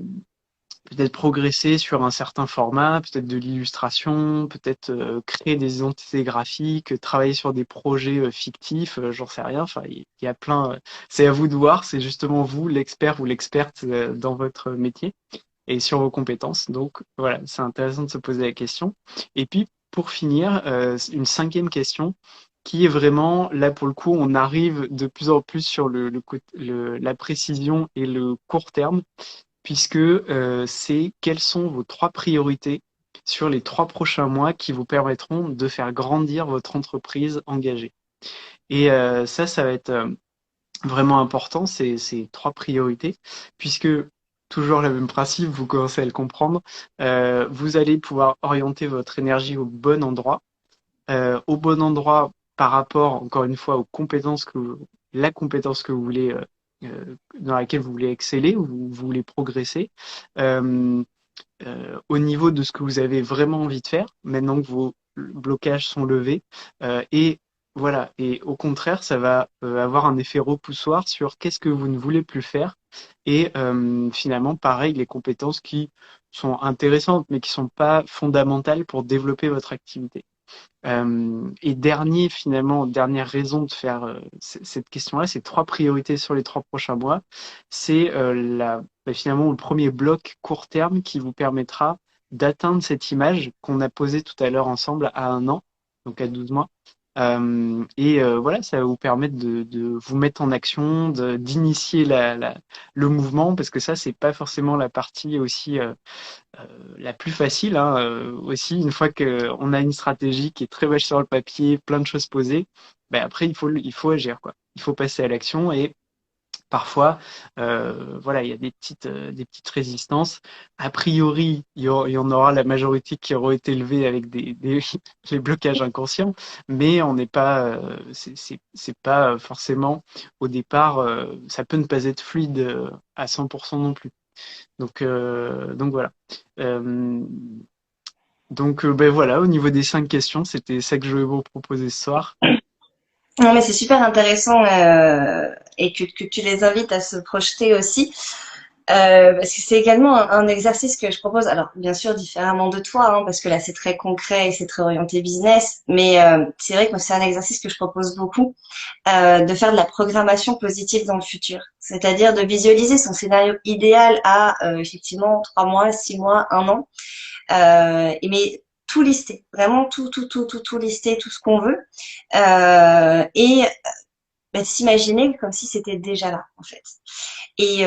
peut-être progresser sur un certain format, peut-être de l'illustration, peut-être créer des identités graphiques, travailler sur des projets fictifs, j'en sais rien. Enfin, il y a plein. C'est à vous de voir. C'est justement vous, l'expert ou l'experte dans votre métier et sur vos compétences. Donc voilà, c'est intéressant de se poser la question. Et puis pour finir, une cinquième question qui est vraiment, là pour le coup, on arrive de plus en plus sur la précision et le court terme, puisque c'est quelles sont vos trois priorités sur les 3 prochains mois qui vous permettront de faire grandir votre entreprise engagée. Et ça va être vraiment important, ces trois priorités, puisque toujours le même principe, vous commencez à le comprendre, vous allez pouvoir orienter votre énergie au bon endroit par rapport, encore une fois, aux compétences la compétence que vous voulez, dans laquelle vous voulez exceller ou vous voulez progresser, euh, au niveau de ce que vous avez vraiment envie de faire, maintenant que vos blocages sont levés, et voilà, et au contraire, ça va avoir un effet repoussoir sur qu'est-ce que vous ne voulez plus faire. Et finalement, pareil, les compétences qui sont intéressantes, mais qui sont pas fondamentales pour développer votre activité. Et dernière raison de faire cette question-là, ces trois priorités sur les 3 prochains mois, c'est finalement le premier bloc court terme qui vous permettra d'atteindre cette image qu'on a posée tout à l'heure ensemble à 1 an, donc à 12 mois. Voilà, ça va vous permettre de vous mettre en action, d'initier le mouvement, parce que ça, c'est pas forcément la partie aussi la plus facile hein, aussi, une fois qu'on a une stratégie qui est très vache sur le papier, plein de choses posées, ben après il faut agir quoi. Il faut passer à l'action et parfois voilà il y a des petites résistances. A priori il y en aura la majorité qui auront été levées avec les blocages inconscients, mais on n'est pas c'est pas forcément au départ ça peut ne pas être fluide à 100% non plus. Donc voilà. Euh, ben voilà, au niveau des 5 questions, c'était ça que je voulais vous proposer ce soir. Non, mais c'est super intéressant et que tu les invites à se projeter aussi. Parce que c'est également un exercice que je propose, alors bien sûr différemment de toi, hein, parce que là c'est très concret et c'est très orienté business, mais c'est vrai que c'est un exercice que je propose beaucoup, de faire de la programmation positive dans le futur, c'est-à-dire de visualiser son scénario idéal à effectivement 3 mois, 6 mois, 1 an, mais tout lister, vraiment tout lister, tout ce qu'on veut, et s'imaginer comme si c'était déjà là en fait. Et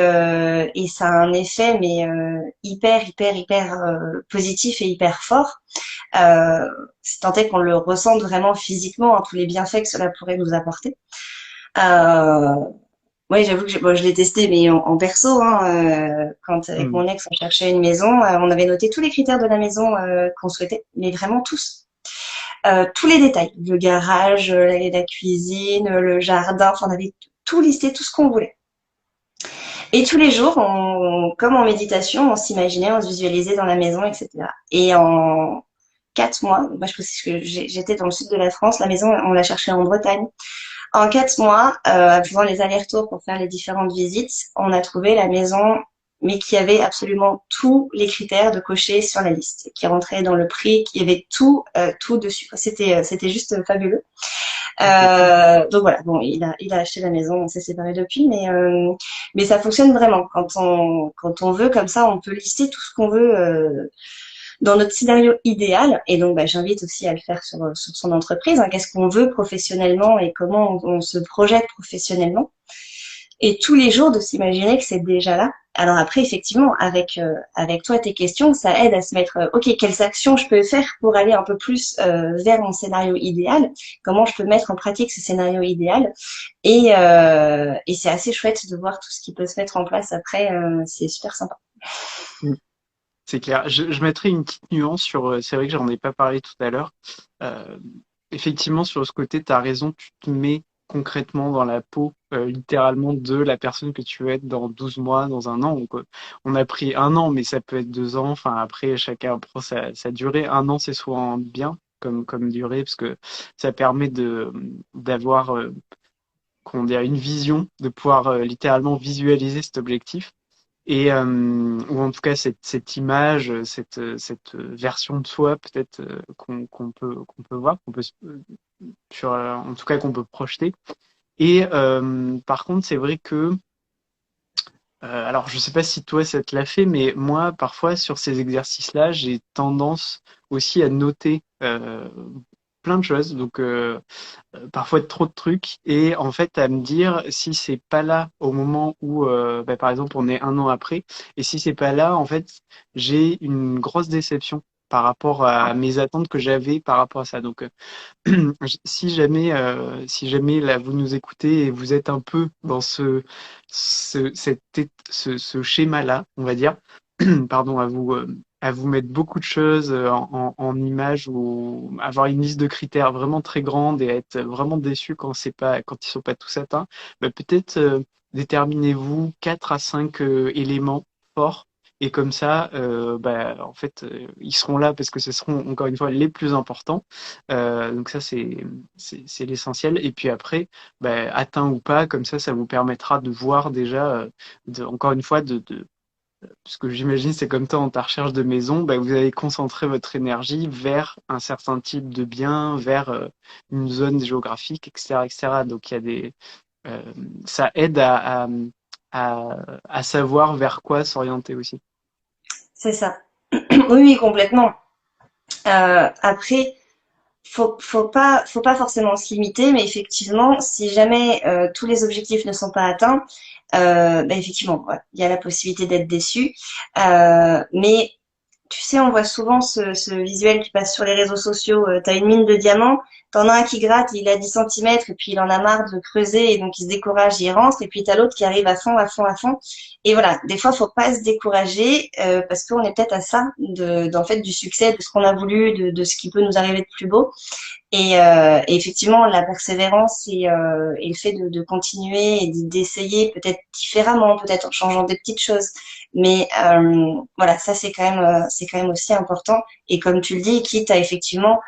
ça a un effet mais hyper positif et hyper fort. C'est tant est qu'on le ressente vraiment physiquement, hein, tous les bienfaits que cela pourrait nous apporter. Euh, oui, j'avoue que je l'ai testé, mais en perso, hein, quand avec Hmm. mon ex on cherchait une maison, on avait noté tous les critères de la maison qu'on souhaitait, mais vraiment tous. Tous les détails, le garage, la cuisine, le jardin, enfin on avait tout listé, tout ce qu'on voulait. Et tous les jours, comme en méditation, on s'imaginait, on se visualisait dans la maison, etc. Et en 4 mois, moi je précise que j'étais dans le sud de la France, la maison, on l'a cherchée en Bretagne. En 4 mois, en faisant les allers-retours pour faire les différentes visites, on a trouvé la maison, mais qui avait absolument tous les critères de cocher sur la liste, qui rentrait dans le prix, qui avait tout, tout dessus. C'était juste fabuleux. Ok. Donc voilà, bon, il a acheté la maison, on s'est séparés depuis, mais ça fonctionne vraiment. Quand on veut comme ça, on peut lister tout ce qu'on veut dans notre scénario idéal. Et donc, bah, j'invite aussi à le faire sur son entreprise. Hein. Qu'est-ce qu'on veut professionnellement et comment on se projette professionnellement. Et tous les jours de s'imaginer que c'est déjà là. Alors après, effectivement, avec toi, tes questions, ça aide à se mettre, OK, quelles actions je peux faire pour aller un peu plus vers mon scénario idéal? Comment je peux mettre en pratique ce scénario idéal? Et c'est assez chouette de voir tout ce qui peut se mettre en place après. C'est super sympa. Mm. C'est clair. Je mettrai une petite nuance sur, c'est vrai que j'en ai pas parlé tout à l'heure. Euh, Effectivement, sur ce côté, tu as raison, tu te mets concrètement dans la peau, littéralement, de la personne que tu veux être dans 12 mois, dans un an. Donc, on a pris un an, mais ça peut être 2 ans. Enfin, après, chacun prend sa durée. Un an, c'est souvent bien comme durée, parce que ça permet d'avoir, comment dire, une vision, de pouvoir littéralement visualiser cet objectif. Et ou en tout cas cette image, cette version de soi peut-être qu'on peut voir, en tout cas qu'on peut projeter. Et par contre, c'est vrai que alors je sais pas si toi ça te l'a fait, mais moi parfois sur ces exercices-là, j'ai tendance aussi à noter plein de choses. Donc parfois trop de trucs et en fait à me dire si c'est pas là au moment où bah, par exemple on est un an après et si c'est pas là en fait j'ai une grosse déception par rapport à mes attentes que j'avais par rapport à ça. Donc si jamais là vous nous écoutez et vous êtes un peu dans ce schéma-là, on va dire, pardon, à vous mettre beaucoup de choses en images ou avoir une liste de critères vraiment très grande et être vraiment déçu quand ils sont pas tous atteints, bah, peut-être déterminez-vous 4 à 5 éléments forts et comme ça, bah, en fait, ils seront là parce que ce seront encore une fois les plus importants. Donc ça, c'est l'essentiel. Et puis après, bah, atteint ou pas, comme ça vous permettra de voir déjà, encore une fois, parce que j'imagine c'est comme ça en ta recherche de maison, bah, vous allez concentrer votre énergie vers un certain type de bien, vers une zone géographique, etc., etc. Donc il y a euh, ça aide à savoir vers quoi s'orienter aussi. C'est ça. Oui, oui, complètement. Après, faut pas forcément se limiter, mais effectivement, si jamais tous les objectifs ne sont pas atteints, bah, effectivement, ouais, il y a la possibilité d'être déçu. Mais tu sais, on voit souvent ce visuel qui passe sur les réseaux sociaux. T'as une mine de diamants, t'en as un qui gratte, il a 10 centimètres et puis il en a marre de creuser et donc il se décourage, il rentre. Et puis t'as l'autre qui arrive à fond, à fond, à fond. Et voilà, des fois, faut pas se décourager parce qu'on est peut-être à ça d'en fait du succès, de ce qu'on a voulu, de ce qui peut nous arriver de plus beau. Et effectivement, la persévérance et le fait de continuer et d'essayer peut-être différemment, peut-être en changeant des petites choses. Mais voilà, ça c'est quand même aussi important. Et comme tu le dis, quitte à effectivement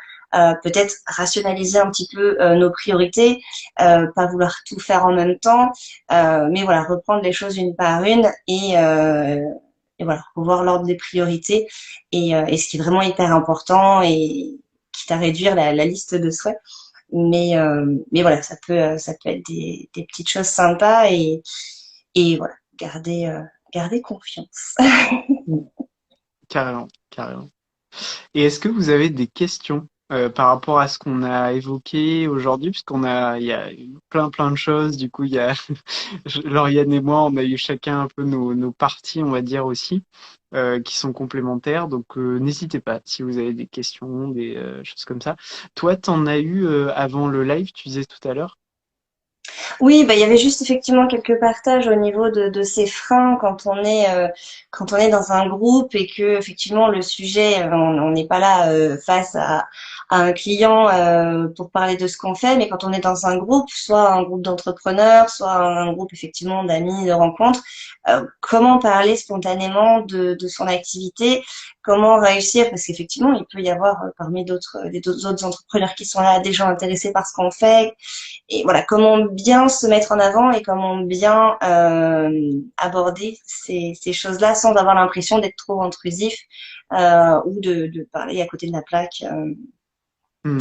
peut-être rationaliser un petit peu nos priorités, pas vouloir tout faire en même temps, mais voilà, reprendre les choses une par une et voilà, revoir l'ordre des priorités et ce qui est vraiment hyper important et quitte à réduire la liste de souhaits. Mais voilà, ça peut être des petites choses sympas et voilà, garder confiance. Mm. Carrément, carrément. Et est-ce que vous avez des questions par rapport à ce qu'on a évoqué aujourd'hui, il y a eu plein de choses. Du coup, il y a Lauriane et moi, on a eu chacun un peu nos parties, on va dire aussi, qui sont complémentaires. Donc, n'hésitez pas si vous avez des questions, des choses comme ça. Toi, t'en as eu avant le live, tu disais tout à l'heure. Oui, bah, il y avait juste effectivement quelques partages au niveau de ces freins quand on est dans un groupe et que effectivement le sujet, on n'est pas là face à un client pour parler de ce qu'on fait, mais quand on est dans un groupe, soit un groupe d'entrepreneurs, soit un groupe effectivement d'amis, de rencontres, comment parler spontanément de son activité, comment réussir, parce qu'effectivement il peut y avoir parmi d'autres autres entrepreneurs qui sont là, des gens intéressés par ce qu'on fait et voilà, comment bien se mettre en avant et comment bien aborder ces choses-là sans avoir l'impression d'être trop intrusif ou de parler à côté de la plaque. Hmm,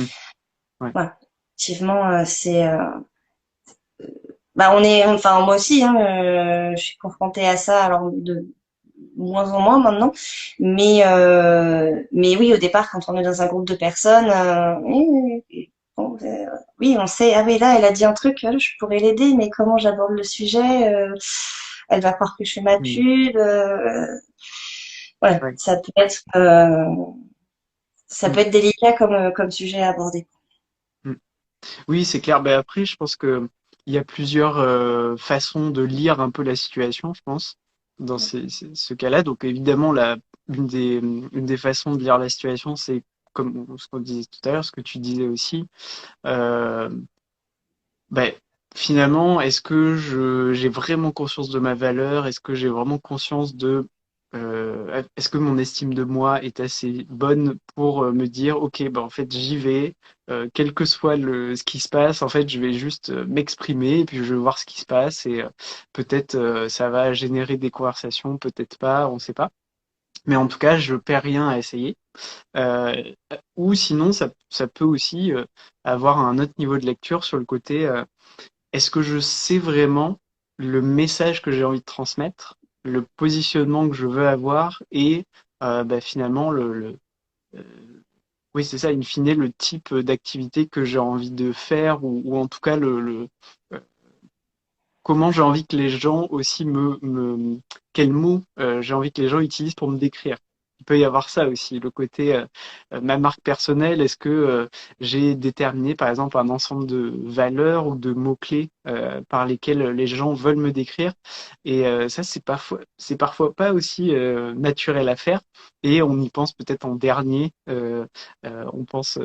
ouais. Voilà. Effectivement, bah on est, enfin moi aussi, hein, je suis confrontée à ça, alors de moins en moins maintenant, mais oui, au départ, quand on est dans un groupe de personnes, bon, oui, on sait, ah oui, là, elle a dit un truc, je pourrais l'aider, mais comment j'aborde le sujet, elle va croire que je fais ma Hmm, pub, voilà, ouais. ça Hmm, peut être délicat comme sujet à aborder. hmm. Oui, c'est clair. Ben après, je pense que il y a plusieurs façons de lire un peu la situation, je pense, dans ce cas-là. Donc évidemment, une des façons de lire la situation, c'est comme ce qu'on disait tout à l'heure, ce que tu disais aussi. Euh, ben, finalement, est-ce que j'ai vraiment conscience de ma valeur? Est-ce que j'ai vraiment conscience est-ce que mon estime de moi est assez bonne pour me dire, ok, ben en fait, j'y vais, quel que soit ce qui se passe, en fait, je vais juste m'exprimer et puis je vais voir ce qui se passe et peut-être ça va générer des conversations, peut-être pas, on sait pas. Mais en tout cas, je perds rien à essayer. Euh, ou sinon, ça peut aussi avoir un autre niveau de lecture sur le côté. Est-ce que je sais vraiment le message que j'ai envie de transmettre, le positionnement que je veux avoir et bah, finalement euh, oui c'est ça, in fine le type d'activité que j'ai envie de faire ou en tout cas euh, comment j'ai envie que les gens aussi quels mots j'ai envie que les gens utilisent pour me décrire. Il peut y avoir ça aussi, le côté ma marque personnelle. Est-ce que j'ai déterminé par exemple un ensemble de valeurs ou de mots-clés par lesquels les gens veulent me décrire? Et ça, c'est parfois pas aussi naturel à faire. Et on y pense peut-être en dernier. On pense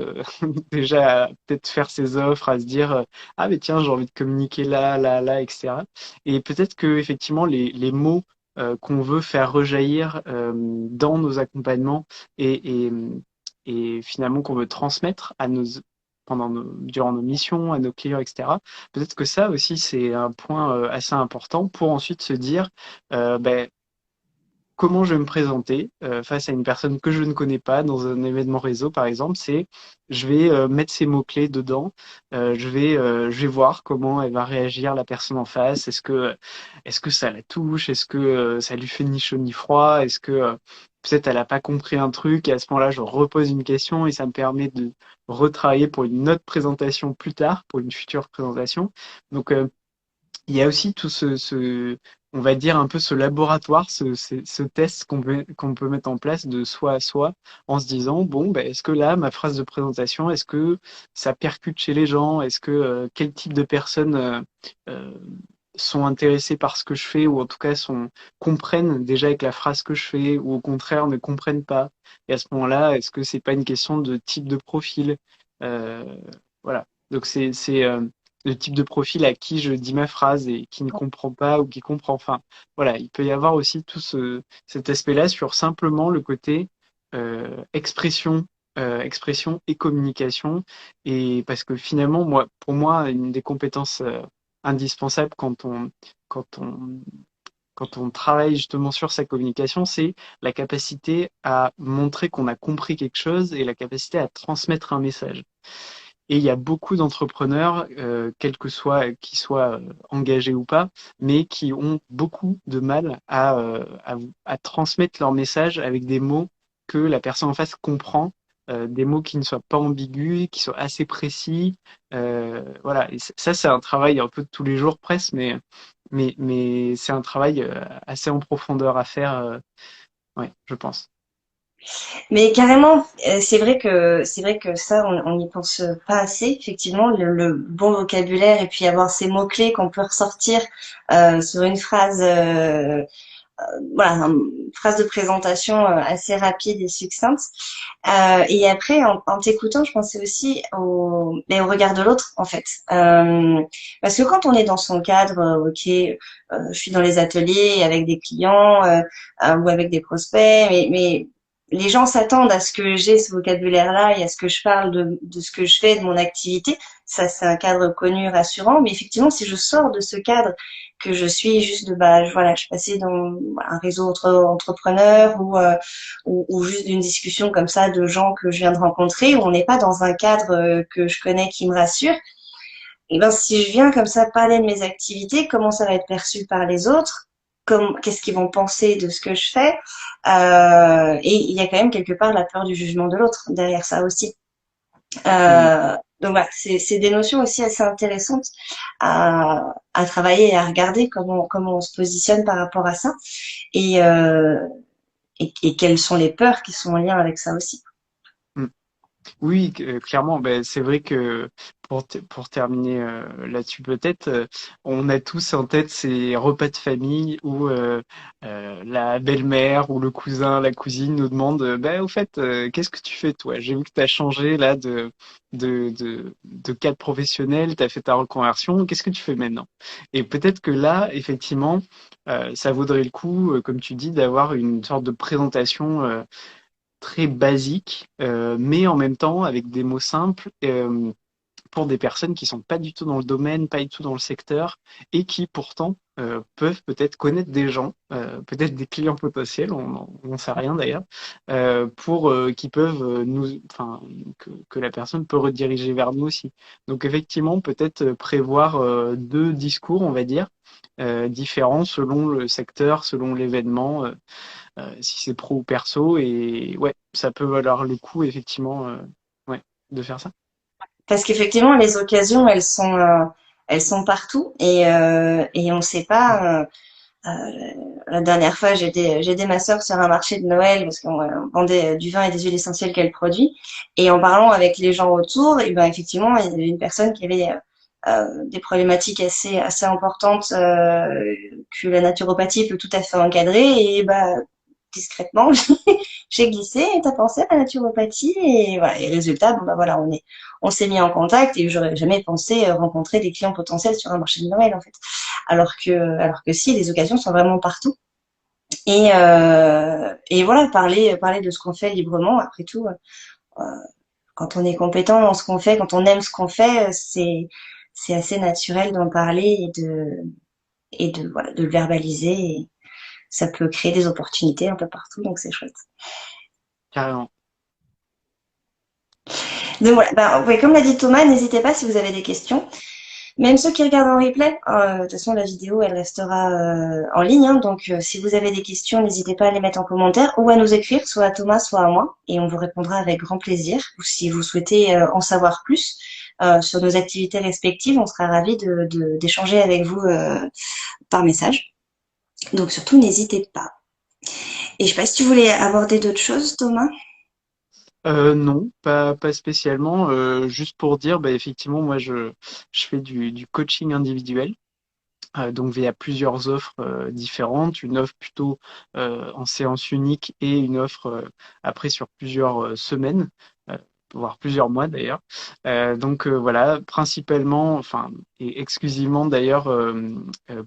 déjà à peut-être faire ses offres, à se dire ah mais tiens j'ai envie de communiquer là là là etc. Et peut-être que effectivement les mots qu'on veut faire rejaillir dans nos accompagnements et finalement qu'on veut transmettre durant nos missions à nos clients etc. Peut-être que ça aussi c'est un point assez important pour ensuite se dire ben, comment je vais me présenter face à une personne que je ne connais pas dans un événement réseau, par exemple, c'est je vais mettre ces mots-clés dedans, je vais voir comment elle va réagir la personne en face. Est-ce que ça la touche? Est-ce que ça lui fait ni chaud ni froid? Est-ce que peut-être elle n'a pas compris un truc et à ce moment-là, je repose une question et ça me permet de retravailler pour une autre présentation plus tard, pour une future présentation. Donc, il y a aussi on va dire un peu ce laboratoire, ce test qu'on peut mettre en place de soi à soi en se disant, bon, ben, est-ce que là, ma phrase de présentation, est-ce que ça percute chez les gens? Est-ce que quel type de personnes euh, sont intéressées par ce que je fais ou en tout cas comprennent déjà avec la phrase que je fais ou au contraire ne comprennent pas? Et à ce moment-là, est-ce que c'est pas une question de type de profil? Euh, voilà. Donc c'est le type de profil à qui je dis ma phrase et qui ne comprend pas ou qui comprend. Enfin, voilà, il peut y avoir aussi cet aspect-là sur simplement le côté expression, expression et communication. Et parce que finalement, pour moi, une des compétences indispensables quand on, quand on travaille justement sur sa communication, c'est la capacité à montrer qu'on a compris quelque chose et la capacité à transmettre un message. Et il y a beaucoup d'entrepreneurs, quels que soient, qu'ils soient engagés ou pas, mais qui ont beaucoup de mal à transmettre leur message avec des mots que la personne en face comprend, des mots qui ne soient pas ambigus, qui soient assez précis. Voilà, et ça c'est un travail un peu de tous les jours presque, mais c'est un travail assez en profondeur à faire, ouais, je pense. Mais carrément, c'est vrai que ça, on n'y pense pas assez. Effectivement, le bon vocabulaire et puis avoir ces mots-clés qu'on peut ressortir sur une phrase, voilà, une phrase de présentation assez rapide et succincte. Et après, en t'écoutant, je pensais aussi au regard de l'autre, en fait. Parce que quand on est dans son cadre, ok, je suis dans les ateliers avec des clients ou avec des prospects, mais les gens s'attendent à ce que j'ai ce vocabulaire-là et à ce que je parle de ce que je fais, de mon activité. Ça, c'est un cadre connu, rassurant. Mais effectivement, si je sors de ce cadre, que je suis juste de, bah, voilà, je suis passée dans voilà, un réseau entre entrepreneurs ou juste d'une discussion comme ça de gens que je viens de rencontrer, où on n'est pas dans un cadre que je connais qui me rassure. Et ben, si je viens comme ça parler de mes activités, comment ça va être perçu par les autres? Qu'est-ce qu'ils vont penser de ce que je fais? Et il y a quand même quelque part la peur du jugement de l'autre derrière ça aussi. Mm. Donc voilà, c'est des notions aussi assez intéressantes à travailler et à regarder comment on se positionne par rapport à ça et quelles sont les peurs qui sont en lien avec ça aussi. Mm. Oui, clairement, ben, c'est vrai que pour terminer là-dessus peut-être, on a tous en tête ces repas de famille où la belle-mère ou le cousin, la cousine nous demande, ben, au fait, qu'est-ce que tu fais toi? J'ai vu que tu as changé là de cadre professionnel, tu as fait ta reconversion, qu'est-ce que tu fais maintenant? Et peut-être que là, effectivement, ça vaudrait le coup, comme tu dis, d'avoir une sorte de présentation très basique, mais en même temps avec des mots simples pour des personnes qui sont pas du tout dans le domaine, pas du tout dans le secteur, et qui pourtant peuvent peut-être connaître des gens, peut-être des clients potentiels, on n'en sait rien d'ailleurs, pour qui peuvent enfin, que la personne peut rediriger vers nous aussi. Donc effectivement, peut-être prévoir deux discours, on va dire, différents selon le secteur, selon l'événement. Si c'est pro ou perso. Et ouais, ça peut valoir le coup, effectivement, ouais, de faire ça. Parce qu'effectivement, les occasions, elles sont partout et on ne sait pas. La dernière fois, j'ai aidé ma sœur sur un marché de Noël parce qu'on vendait du vin et des huiles essentielles qu'elle produit. Et en parlant avec les gens autour, et ben effectivement, il y avait une personne qui avait des problématiques assez importantes que la naturopathie peut tout à fait encadrer. Et bah discrètement, j'ai glissé. T'as pensé à la naturopathie? Et voilà. Et résultat, bon bah voilà, on s'est mis en contact et j'aurais jamais pensé rencontrer des clients potentiels sur un marché de Noël en fait. Alors que si, les occasions sont vraiment partout. Et voilà, parler de ce qu'on fait librement. Après tout, quand on est compétent dans ce qu'on fait, quand on aime ce qu'on fait, c'est assez naturel d'en parler et voilà, de le verbaliser. Et ça peut créer des opportunités un peu partout, donc c'est chouette. Carrément. Donc voilà, ben, ouais, comme l'a dit Thomas, n'hésitez pas si vous avez des questions. Même ceux qui regardent en replay, de toute façon la vidéo elle restera en ligne, hein, donc si vous avez des questions, n'hésitez pas à les mettre en commentaire ou à nous écrire, soit à Thomas, soit à moi, et on vous répondra avec grand plaisir. Ou si vous souhaitez en savoir plus sur nos activités respectives, on sera ravis d'échanger avec vous par message. Donc surtout n'hésitez pas. Et je sais pas si tu voulais aborder d'autres choses, Thomas. Non, pas spécialement. Juste pour dire, bah, effectivement, moi, je fais du coaching individuel. Donc via plusieurs offres différentes, une offre plutôt en séance unique et une offre après sur plusieurs semaines, euh, voire plusieurs mois d'ailleurs. Donc voilà, principalement, enfin et exclusivement d'ailleurs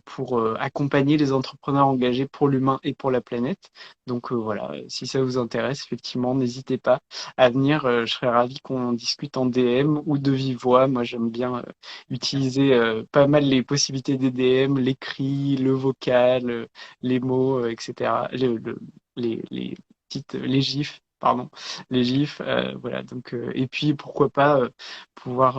pour accompagner les entrepreneurs engagés pour l'humain et pour la planète. Donc voilà, si ça vous intéresse, effectivement, n'hésitez pas à venir. Je serais ravi qu'on discute en DM ou de vive voix. Moi, j'aime bien utiliser pas mal les possibilités des DM, l'écrit, le vocal, les mots, etc. Les petites, les gifs, pardon, les gifs, voilà. Donc, et puis pourquoi pas pouvoir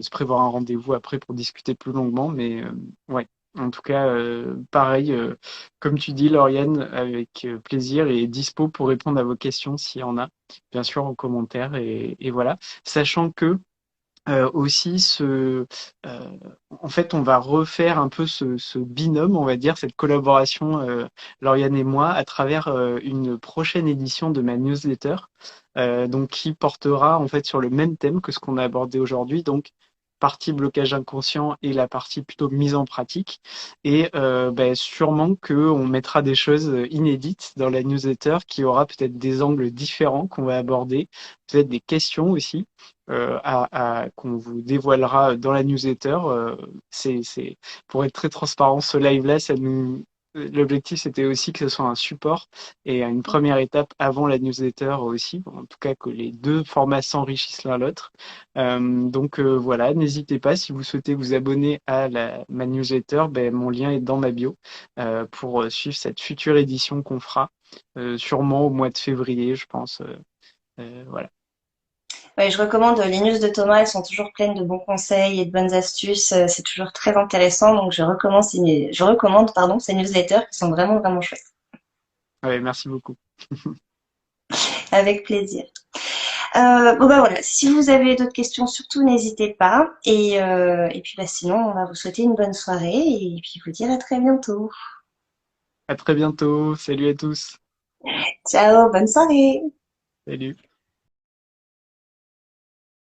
se prévoir un rendez-vous après pour discuter plus longuement, mais ouais. En tout cas, pareil, comme tu dis, Lauriane, avec plaisir et dispo pour répondre à vos questions s'il y en a, bien sûr en commentaire et voilà. Sachant que aussi en fait, on va refaire un peu ce binôme, on va dire, cette collaboration, Lauriane et moi, à travers une prochaine édition de ma newsletter, donc qui portera en fait sur le même thème que ce qu'on a abordé aujourd'hui, donc partie blocage inconscient et la partie plutôt mise en pratique. Et ben, sûrement qu'on mettra des choses inédites dans la newsletter, qui aura peut-être des angles différents qu'on va aborder, peut-être des questions aussi qu'on vous dévoilera dans la newsletter. Pour être très transparent, ce live-là, l'objectif c'était aussi que ce soit un support et une première étape avant la newsletter aussi, en tout cas que les deux formats s'enrichissent l'un l'autre. Voilà, n'hésitez pas si vous souhaitez vous abonner à ma newsletter, ben, mon lien est dans ma bio pour suivre cette future édition qu'on fera sûrement au mois de février, je pense. Voilà. Ouais, je recommande les news de Thomas, elles sont toujours pleines de bons conseils et de bonnes astuces. C'est toujours très intéressant, donc je recommande pardon, ces newsletters qui sont vraiment, vraiment chouettes. Ouais, merci beaucoup. Avec plaisir. Bon bah voilà, si vous avez d'autres questions, surtout n'hésitez pas. Et puis bah sinon, on va vous souhaiter une bonne soirée et puis vous dire à très bientôt. À très bientôt. Salut à tous. Ciao, bonne soirée. Salut.